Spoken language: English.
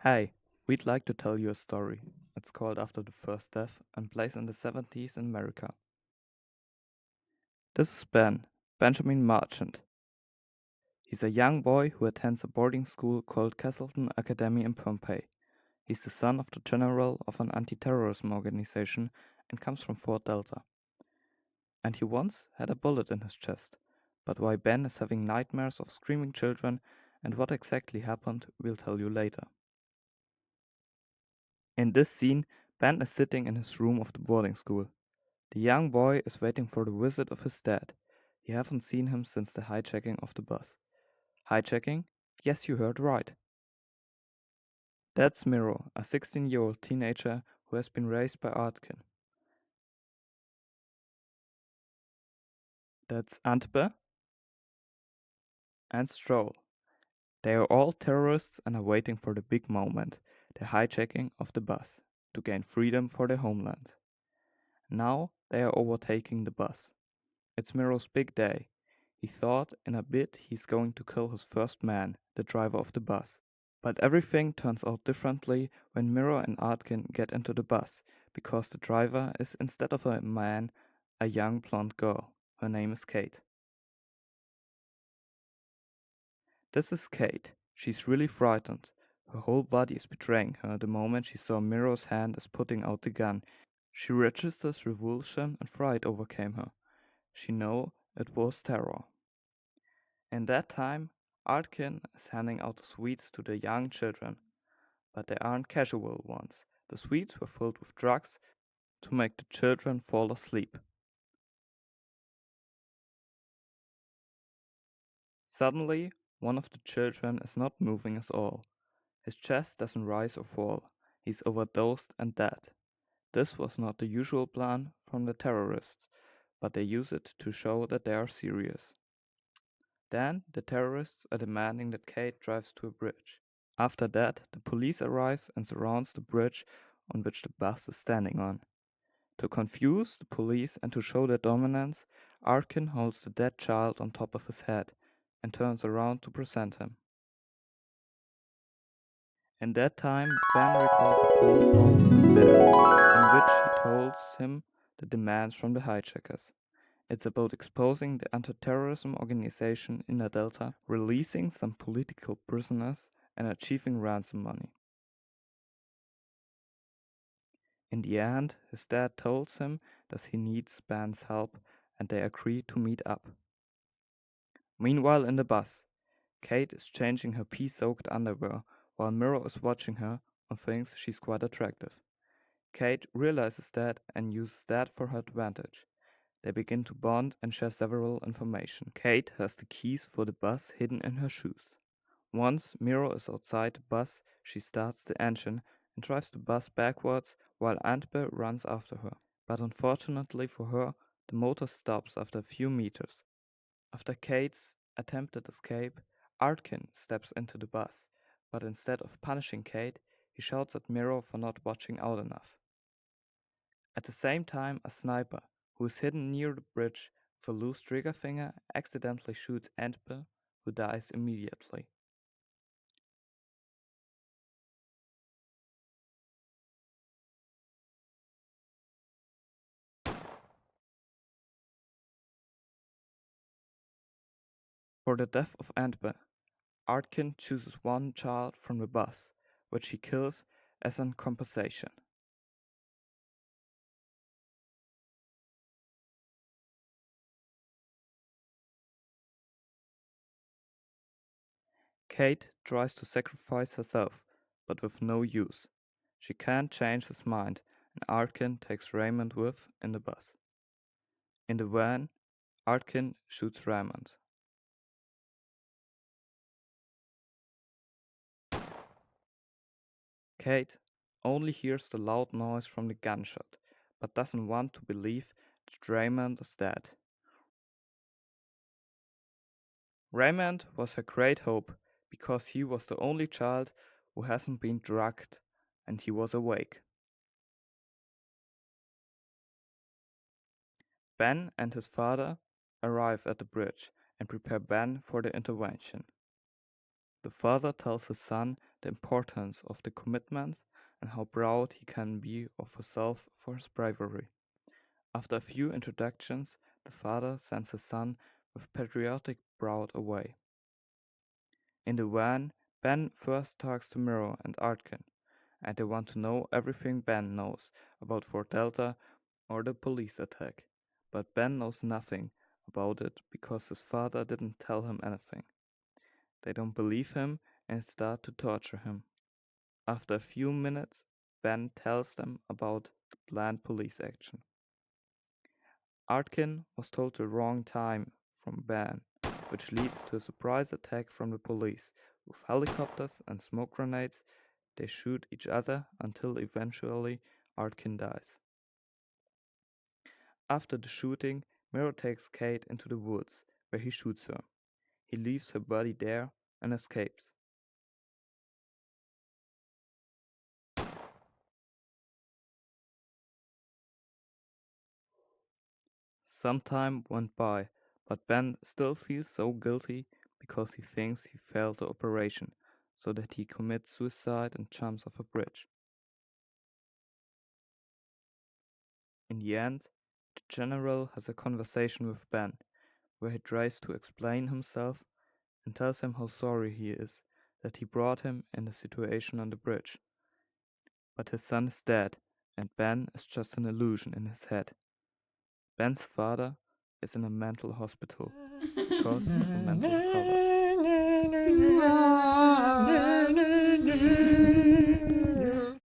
Hey, we'd like to tell you a story. It's called after the first death and plays in the 70s in America. This is Benjamin Marchant. He's a young boy who attends a boarding school called Castleton Academy in Pompeii. He's the son of the general of an anti-terrorism organization and comes from Fort Delta. And he once had a bullet in his chest. But why Ben is having nightmares of screaming children and what exactly happened, we'll tell you later. In this scene, Ben is sitting in his room of the boarding school. The young boy is waiting for the visit of his dad. He haven't seen him since the hijacking of the bus. Hijacking? Yes, you heard right. That's Miro, a 16-year-old teenager who has been raised by Artkin. That's Antbe and Stroll. They are all terrorists and are waiting for the big moment, the hijacking of the bus, to gain freedom for their homeland. Now they are overtaking the bus. It's Miro's big day. He thought in a bit he's going to kill his first man, the driver of the bus. But everything turns out differently when Miro and Artkin get into the bus, because the driver is instead of a man, a young blonde girl. Her name is Kate. This is Kate. She's really frightened. Her whole body is betraying her the moment she saw Miro's hand is putting out the gun. She registers revulsion and fright overcame her. She know it was terror. In that time, Artkin is handing out the sweets to the young children, but they aren't casual ones. The sweets were filled with drugs to make the children fall asleep. Suddenly, one of the children is not moving at all. His chest doesn't rise or fall. He's overdosed and dead. This was not the usual plan from the terrorists, but they use it to show that they are serious. Then the terrorists are demanding that Kate drives to a bridge. After that, the police arrives and surrounds the bridge on which the bus is standing on. To confuse the police and to show their dominance, Arkin holds the dead child on top of his head and turns around to present him. In that time, Ben recalls a phone call with his dad, in which he tells him the demands from the hijackers. It's about exposing the anti-terrorism organization in the Delta, releasing some political prisoners, and achieving ransom money. In the end, his dad tells him that he needs Ben's help and they agree to meet up. Meanwhile, in the bus, Kate is changing her pea-soaked underwear while Miro is watching her and thinks she's quite attractive. Kate realizes that and uses that for her advantage. They begin to bond and share several information. Kate has the keys for the bus hidden in her shoes. Once Miro is outside the bus, she starts the engine and drives the bus backwards while Antbe runs after her. But unfortunately for her, the motor stops after a few meters. After Kate's attempted escape, Artkin steps into the bus, but instead of punishing Kate, he shouts at Miro for not watching out enough. At the same time, a sniper, who is hidden near the bridge with a loose trigger finger, accidentally shoots Antbe, who dies immediately. For the death of Antbe, Artkin chooses one child from the bus, which he kills as an compensation. Kate tries to sacrifice herself, but with no use. She can't change his mind, and Artkin takes Raymond with in the bus. In the van, Artkin shoots Raymond. Kate only hears the loud noise from the gunshot, but doesn't want to believe that Raymond is dead. Raymond was her great hope because he was the only child who hasn't been drugged and he was awake. Ben and his father arrive at the bridge and prepare Ben for the intervention. The father tells his son the importance of the commitments, and how proud he can be of himself for his bravery. After a few introductions, the father sends his son with patriotic pride away. In the van, Ben first talks to Miro and Artkin, and they want to know everything Ben knows about Fort Delta or the police attack. But Ben knows nothing about it because his father didn't tell him anything. They don't believe him and start to torture him. After a few minutes, Ben tells them about the planned police action. Artkin was told the wrong time from Ben, which leads to a surprise attack from the police. With helicopters and smoke grenades, they shoot each other until eventually Artkin dies. After the shooting, Miro takes Kate into the woods, where he shoots her. He leaves her body there and escapes. Some time went by, but Ben still feels so guilty because he thinks he failed the operation, so that he commits suicide and jumps off a bridge. In the end, the general has a conversation with Ben, where he tries to explain himself and tells him how sorry he is that he brought him in the situation on the bridge. But his son is dead, and Ben is just an illusion in his head. Ben's father is in a mental hospital because of a mental collapse.